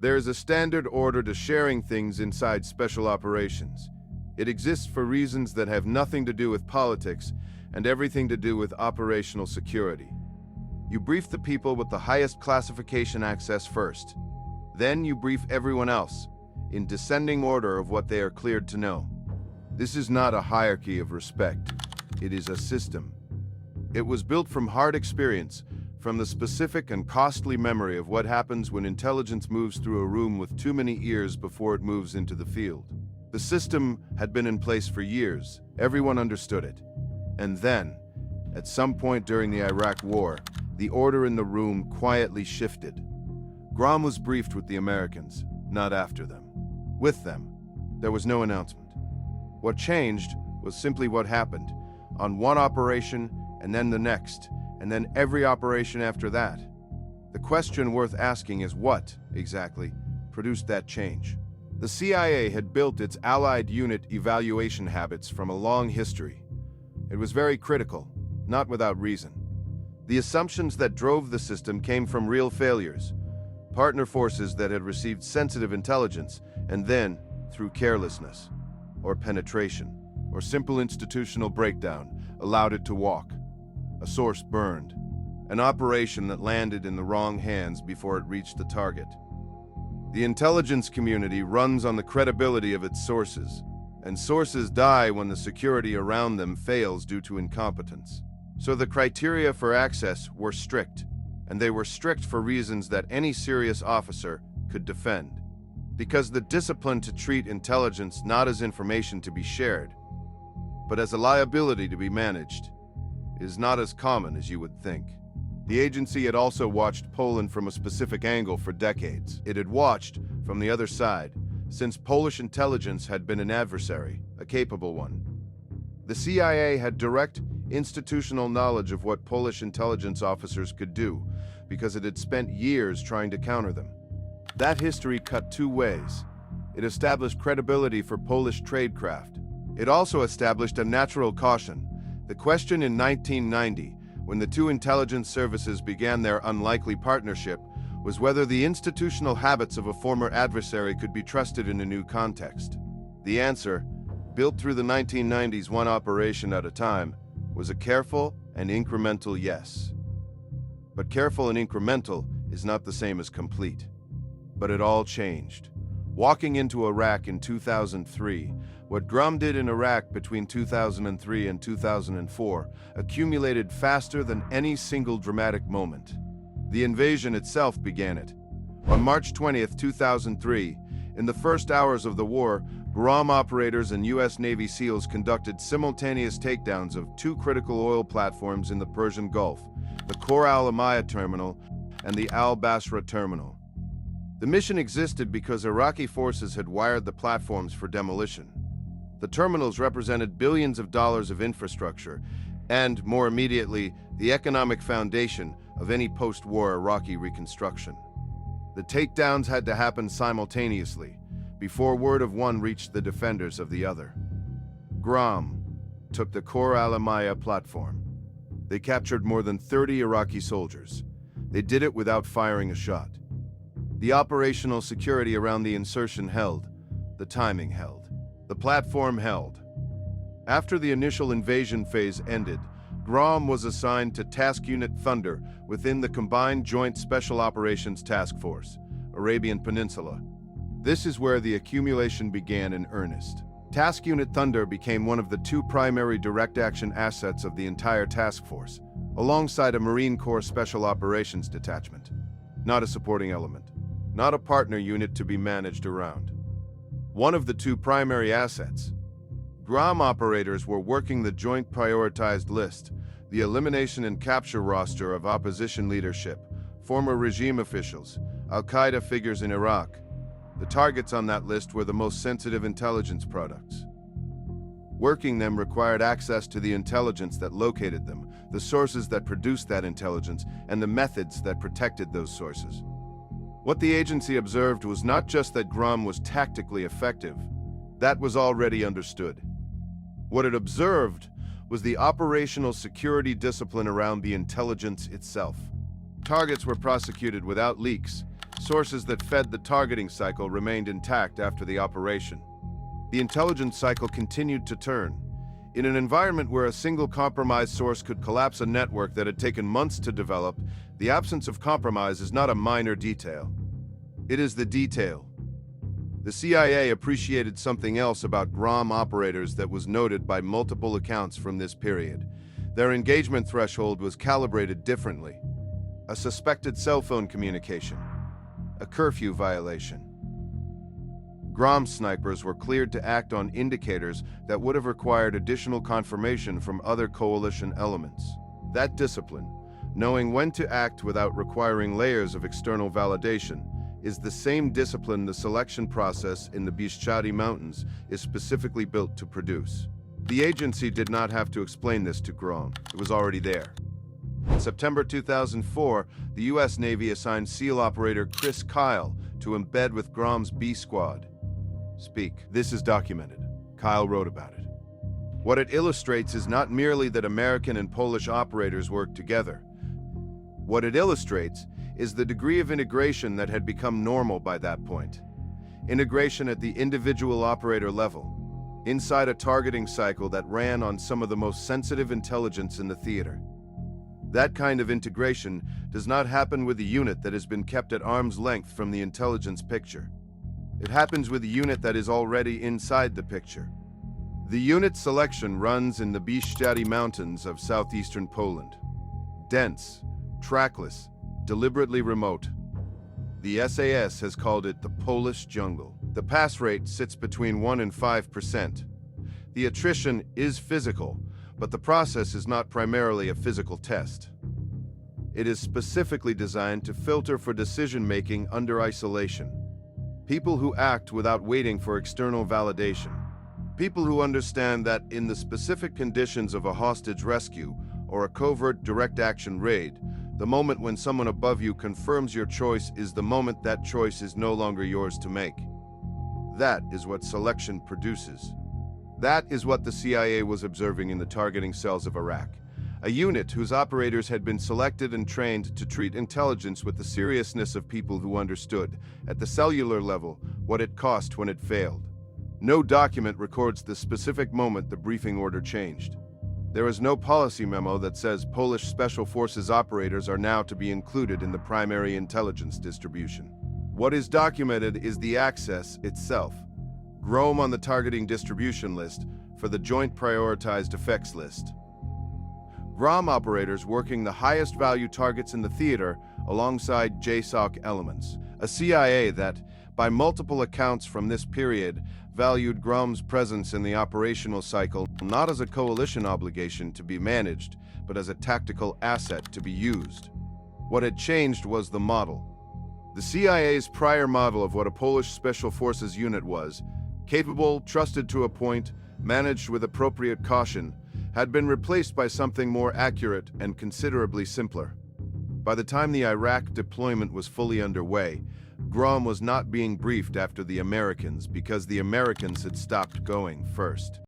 There is a standard order to sharing things inside special operations. It exists for reasons that have nothing to do with politics and everything to do with operational security. You brief the people with the highest classification access first. Then you brief everyone else, in descending order of what they are cleared to know. This is not a hierarchy of respect. It is a system. It was built from hard experience, from the specific and costly memory of what happens when intelligence moves through a room with too many ears before it moves into the field. The system had been in place for years. Everyone understood it. And then, at some point during the Iraq War, the order in the room quietly shifted. GROM was briefed with the Americans, not after them. With them, there was no announcement. What changed was simply what happened, on one operation and then the next, and then every operation after that. The question worth asking is what, exactly, produced that change? The CIA had built its Allied unit evaluation habits from a long history. It was very critical, not without reason. The assumptions that drove the system came from real failures, partner forces that had received sensitive intelligence and then, through carelessness, or penetration, or simple institutional breakdown, allowed it to walk. A source burned. An operation that landed in the wrong hands before it reached the target. The intelligence community runs on the credibility of its sources, and sources die when the security around them fails due to incompetence. So the criteria for access were strict, and they were strict for reasons that any serious officer could defend. Because the discipline to treat intelligence not as information to be shared, but as a liability to be managed, is not as common as you would think. The agency had also watched Poland from a specific angle for decades. It had watched from the other side, since Polish intelligence had been an adversary, a capable one. The CIA had direct institutional knowledge of what Polish intelligence officers could do, because it had spent years trying to counter them. That history cut two ways. It established credibility for Polish tradecraft. It also established a natural caution. The question in 1990, when the two intelligence services began their unlikely partnership, was whether the institutional habits of a former adversary could be trusted in a new context. The answer, built through the 1990s one operation at a time, was a careful and incremental yes. But careful and incremental is not the same as complete. But it all changed. Walking into Iraq in 2003, what GROM did in Iraq between 2003 and 2004 accumulated faster than any single dramatic moment. The invasion itself began it. On March 20th, 2003, in the first hours of the war, GROM operators and U.S. Navy SEALs conducted simultaneous takedowns of two critical oil platforms in the Persian Gulf, the Khor al-Amaya terminal and the al-Basra terminal. The mission existed because Iraqi forces had wired the platforms for demolition. The terminals represented billions of dollars of infrastructure and, more immediately, the economic foundation of any post-war Iraqi reconstruction. The takedowns had to happen simultaneously, before word of one reached the defenders of the other. GROM took the Khor al-Amaya platform. They captured more than 30 Iraqi soldiers. They did it without firing a shot. The operational security around the insertion held. The timing held. The platform held. After the initial invasion phase ended, GROM was assigned to Task Unit Thunder within the Combined Joint Special Operations Task Force, Arabian Peninsula. This is where the accumulation began in earnest. Task Unit Thunder became one of the two primary direct action assets of the entire task force, alongside a Marine Corps Special Operations Detachment. Not a supporting element. Not a partner unit to be managed around. One of the two primary assets. GROM operators were working the Joint Prioritized List, the elimination and capture roster of opposition leadership, former regime officials, al-Qaeda figures in Iraq. The targets on that list were the most sensitive intelligence products. Working them required access to the intelligence that located them, the sources that produced that intelligence, and the methods that protected those sources. What the agency observed was not just that GROM was tactically effective. That was already understood. What it observed was the operational security discipline around the intelligence itself. Targets were prosecuted without leaks, Sources that fed the targeting cycle remained intact after the operation. The intelligence cycle continued to turn. In an environment where a single compromised source could collapse a network that had taken months to develop, the absence of compromise is not a minor detail. It is the detail. The CIA appreciated something else about GROM operators that was noted by multiple accounts from this period. Their engagement threshold was calibrated differently. A suspected cell phone communication. A curfew violation. GROM snipers were cleared to act on indicators that would have required additional confirmation from other coalition elements. That discipline, knowing when to act without requiring layers of external validation, is the same discipline the selection process in the Bieszczady Mountains is specifically built to produce. The agency did not have to explain this to GROM. It was already there. In September 2004, the U.S. Navy assigned SEAL operator Chris Kyle to embed with GROM's B Squad. Speak. This is documented. Kyle wrote about it. What it illustrates is not merely that American and Polish operators worked together. What it illustrates is the degree of integration that had become normal by that point. Integration at the individual operator level, inside a targeting cycle that ran on some of the most sensitive intelligence in the theater. That kind of integration does not happen with a unit that has been kept at arm's length from the intelligence picture. It happens with a unit that is already inside the picture. The unit selection runs in the Bieszczady Mountains of southeastern Poland. Dense, trackless, deliberately remote. The SAS has called it the Polish jungle. The pass rate sits between 1 and 5%. The attrition is physical, but the process is not primarily a physical test. It is specifically designed to filter for decision-making under isolation. People who act without waiting for external validation. People who understand that in the specific conditions of a hostage rescue or a covert direct action raid, the moment when someone above you confirms your choice is the moment that choice is no longer yours to make. That is what selection produces. That is what the CIA was observing in the targeting cells of Iraq. A unit whose operators had been selected and trained to treat intelligence with the seriousness of people who understood, at the cellular level, what it cost when it failed. No document records the specific moment the briefing order changed. There is no policy memo that says Polish Special Forces operators are now to be included in the primary intelligence distribution. What is documented is the access itself. GROM on the targeting distribution list for the Joint Prioritized Effects list. GROM operators working the highest value targets in the theater alongside JSOC elements. A CIA that, by multiple accounts from this period, valued GROM's presence in the operational cycle not as a coalition obligation to be managed, but as a tactical asset to be used. What had changed was the model. The CIA's prior model of what a Polish Special Forces unit was, capable, trusted to a point, managed with appropriate caution, had been replaced by something more accurate and considerably simpler. By the time the Iraq deployment was fully underway, GROM was not being briefed after the Americans because the Americans had stopped going first.